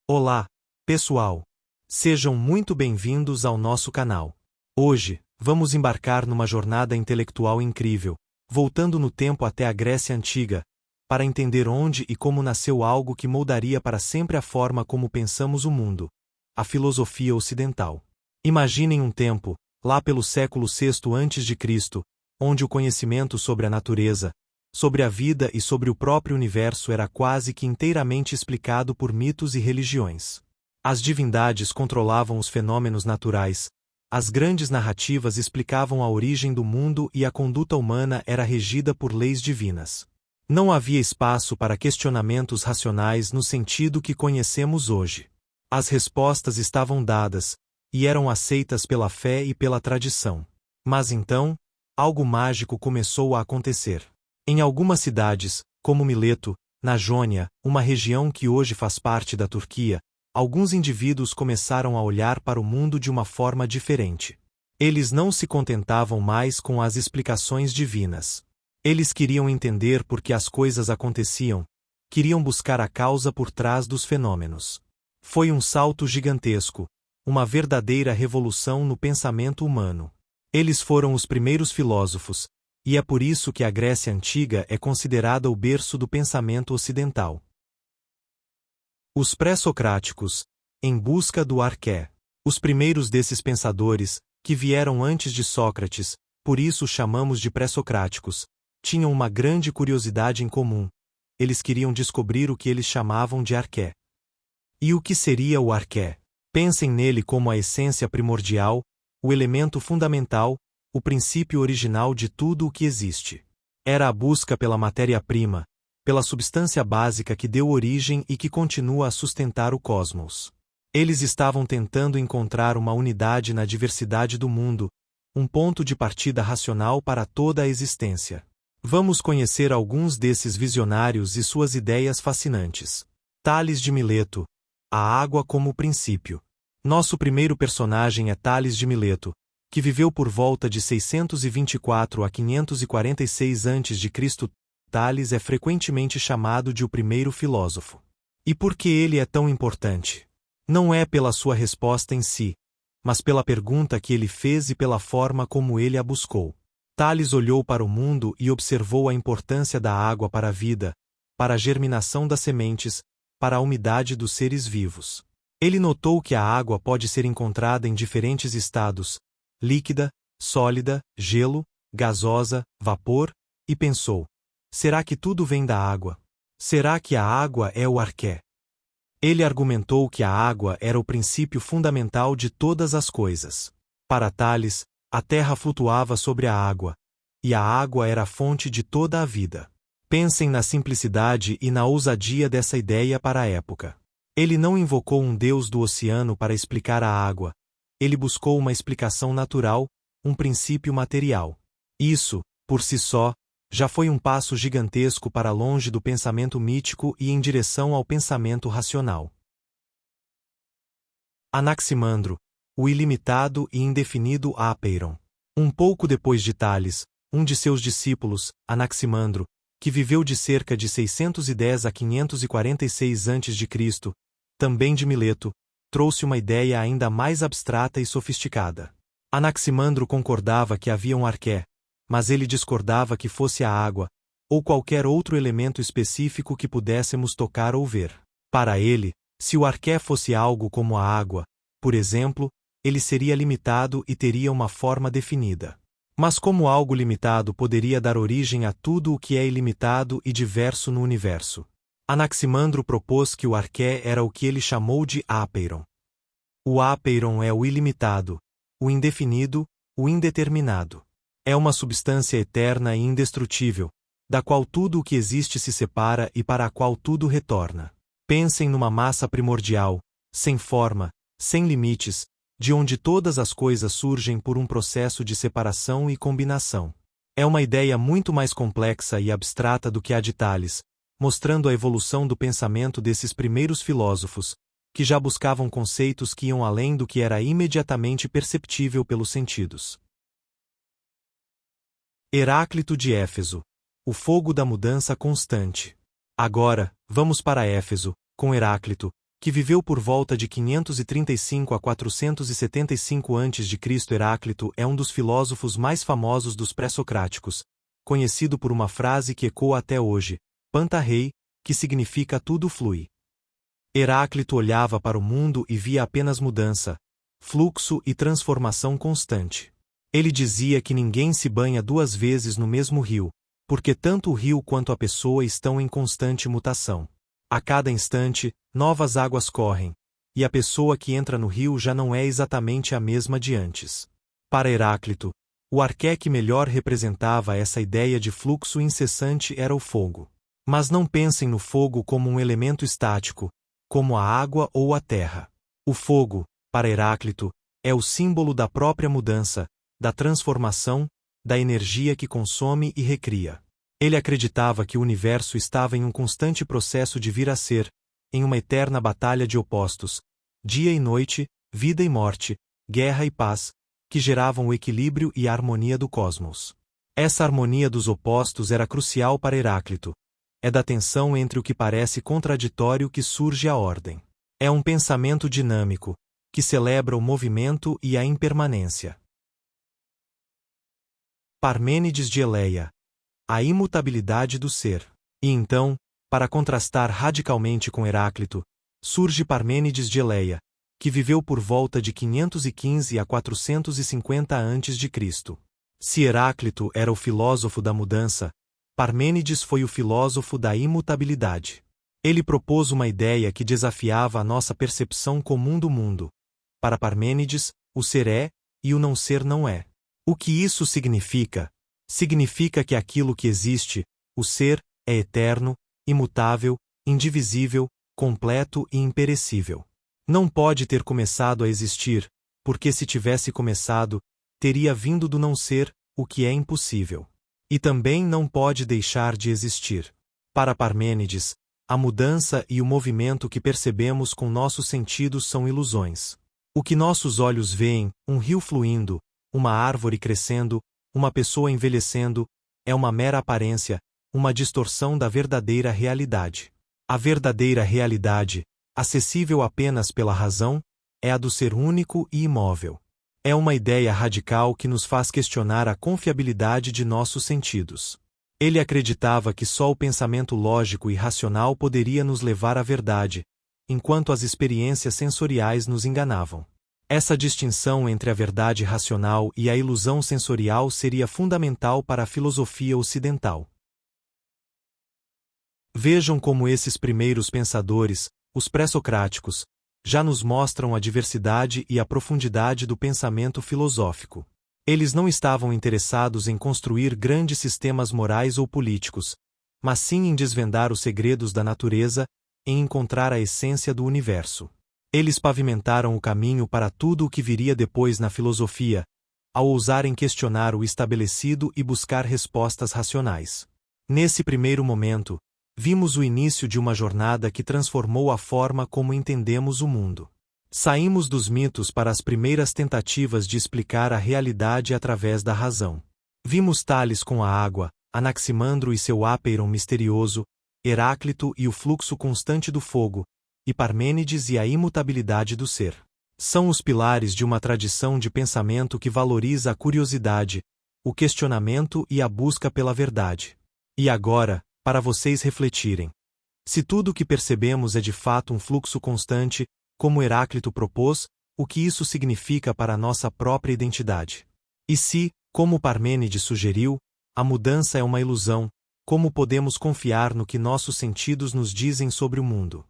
Olá, pessoal! Sejam muito bem-vindos ao nosso canal. Hoje, vamos embarcar numa jornada intelectual incrível, voltando no tempo até a Grécia Antiga, para entender onde e como nasceu algo que moldaria para sempre a forma como pensamos o mundo, a filosofia ocidental. Imaginem um tempo, lá pelo século VI a.C., onde o conhecimento sobre a natureza, sobre a vida e sobre o próprio universo era quase que inteiramente explicado por mitos e religiões. As divindades controlavam os fenômenos naturais, as grandes narrativas explicavam a origem do mundo e a conduta humana era regida por leis divinas. Não havia espaço para questionamentos racionais no sentido que conhecemos hoje. As respostas estavam dadas, e eram aceitas pela fé e pela tradição. Mas então, algo mágico começou a acontecer. Em algumas cidades, como Mileto, na Jônia, uma região que hoje faz parte da Turquia, alguns indivíduos começaram a olhar para o mundo de uma forma diferente. Eles não se contentavam mais com as explicações divinas. Eles queriam entender por que as coisas aconteciam, queriam buscar a causa por trás dos fenômenos. Foi um salto gigantesco, uma verdadeira revolução no pensamento humano. Eles foram os primeiros filósofos, e é por isso que a Grécia Antiga é considerada o berço do pensamento ocidental. Os pré-socráticos, em busca do arqué. Os primeiros desses pensadores, que vieram antes de Sócrates, por isso os chamamos de pré-socráticos, tinham uma grande curiosidade em comum. Eles queriam descobrir o que eles chamavam de arqué. E o que seria o arqué? Pensem nele como a essência primordial, o elemento fundamental, o princípio original de tudo o que existe. Era a busca pela matéria-prima, pela substância básica que deu origem e que continua a sustentar o cosmos. Eles estavam tentando encontrar uma unidade na diversidade do mundo, um ponto de partida racional para toda a existência. Vamos conhecer alguns desses visionários e suas ideias fascinantes. Tales de Mileto, a água como princípio. Nosso primeiro personagem é Tales de Mileto, que viveu por volta de 624 a 546 a.C. Tales é frequentemente chamado de o primeiro filósofo. E por que ele é tão importante? Não é pela sua resposta em si, mas pela pergunta que ele fez e pela forma como ele a buscou. Tales olhou para o mundo e observou a importância da água para a vida, para a germinação das sementes, para a umidade dos seres vivos. Ele notou que a água pode ser encontrada em diferentes estados, líquida, sólida, gelo, gasosa, vapor, e pensou: será que tudo vem da água? Será que a água é o arqué? Ele argumentou que a água era o princípio fundamental de todas as coisas. Para Tales, a terra flutuava sobre a água, e a água era a fonte de toda a vida. Pensem na simplicidade e na ousadia dessa ideia para a época. Ele não invocou um deus do oceano para explicar a água. Ele buscou uma explicação natural, um princípio material. Isso, por si só, já foi um passo gigantesco para longe do pensamento mítico e em direção ao pensamento racional. Anaximandro, o ilimitado e indefinido Apeiron. Um pouco depois de Tales, um de seus discípulos, Anaximandro, que viveu de cerca de 610 a 546 a.C., também de Mileto, trouxe uma ideia ainda mais abstrata e sofisticada. Anaximandro concordava que havia um arqué, mas ele discordava que fosse a água, ou qualquer outro elemento específico que pudéssemos tocar ou ver. Para ele, se o arqué fosse algo como a água, por exemplo, ele seria limitado e teria uma forma definida. Mas como algo limitado poderia dar origem a tudo o que é ilimitado e diverso no universo? Anaximandro propôs que o arqué era o que ele chamou de apeiron. O apeiron é o ilimitado, o indefinido, o indeterminado. É uma substância eterna e indestrutível, da qual tudo o que existe se separa e para a qual tudo retorna. Pensem numa massa primordial, sem forma, sem limites, de onde todas as coisas surgem por um processo de separação e combinação. É uma ideia muito mais complexa e abstrata do que a de Tales, mostrando a evolução do pensamento desses primeiros filósofos, que já buscavam conceitos que iam além do que era imediatamente perceptível pelos sentidos. Heráclito de Éfeso, o fogo da mudança constante. Agora, vamos para Éfeso, com Heráclito, que viveu por volta de 535 a 475 a.C. Heráclito é um dos filósofos mais famosos dos pré-socráticos, conhecido por uma frase que ecoa até hoje, Panta rei, que significa tudo flui. Heráclito olhava para o mundo e via apenas mudança, fluxo e transformação constante. Ele dizia que ninguém se banha duas vezes no mesmo rio, porque tanto o rio quanto a pessoa estão em constante mutação. A cada instante, novas águas correm, e a pessoa que entra no rio já não é exatamente a mesma de antes. Para Heráclito, o arqué que melhor representava essa ideia de fluxo incessante era o fogo. Mas não pensem no fogo como um elemento estático, como a água ou a terra. O fogo, para Heráclito, é o símbolo da própria mudança, da transformação, da energia que consome e recria. Ele acreditava que o universo estava em um constante processo de vir a ser, em uma eterna batalha de opostos, dia e noite, vida e morte, guerra e paz, que geravam o equilíbrio e a harmonia do cosmos. Essa harmonia dos opostos era crucial para Heráclito. É da tensão entre o que parece contraditório que surge a ordem. É um pensamento dinâmico, que celebra o movimento e a impermanência. Parmênides de Eleia. A imutabilidade do ser. E então, para contrastar radicalmente com Heráclito, surge Parmênides de Eleia, que viveu por volta de 515 a 450 a.C. Se Heráclito era o filósofo da mudança, Parmênides foi o filósofo da imutabilidade. Ele propôs uma ideia que desafiava a nossa percepção comum do mundo. Para Parmênides, o ser é, e o não ser não é. O que isso significa? Significa que aquilo que existe, o ser, é eterno, imutável, indivisível, completo e imperecível. Não pode ter começado a existir, porque se tivesse começado, teria vindo do não ser, o que é impossível. E também não pode deixar de existir. Para Parmênides, a mudança e o movimento que percebemos com nossos sentidos são ilusões. O que nossos olhos veem, um rio fluindo, uma árvore crescendo, uma pessoa envelhecendo, é uma mera aparência, uma distorção da verdadeira realidade. A verdadeira realidade, acessível apenas pela razão, é a do ser único e imóvel. É uma ideia radical que nos faz questionar a confiabilidade de nossos sentidos. Ele acreditava que só o pensamento lógico e racional poderia nos levar à verdade, enquanto as experiências sensoriais nos enganavam. Essa distinção entre a verdade racional e a ilusão sensorial seria fundamental para a filosofia ocidental. Vejam como esses primeiros pensadores, os pré-socráticos, já nos mostram a diversidade e a profundidade do pensamento filosófico. Eles não estavam interessados em construir grandes sistemas morais ou políticos, mas sim em desvendar os segredos da natureza, em encontrar a essência do universo. Eles pavimentaram o caminho para tudo o que viria depois na filosofia, ao ousarem questionar o estabelecido e buscar respostas racionais. Nesse primeiro momento, vimos o início de uma jornada que transformou a forma como entendemos o mundo. Saímos dos mitos para as primeiras tentativas de explicar a realidade através da razão. Vimos Tales com a água, Anaximandro e seu ápeiron misterioso, Heráclito e o fluxo constante do fogo, e Parmênides e a imutabilidade do ser. São os pilares de uma tradição de pensamento que valoriza a curiosidade, o questionamento e a busca pela verdade. E agora, para vocês refletirem. Se tudo o que percebemos é de fato um fluxo constante, como Heráclito propôs, o que isso significa para a nossa própria identidade? E se, como Parmênides sugeriu, a mudança é uma ilusão, como podemos confiar no que nossos sentidos nos dizem sobre o mundo?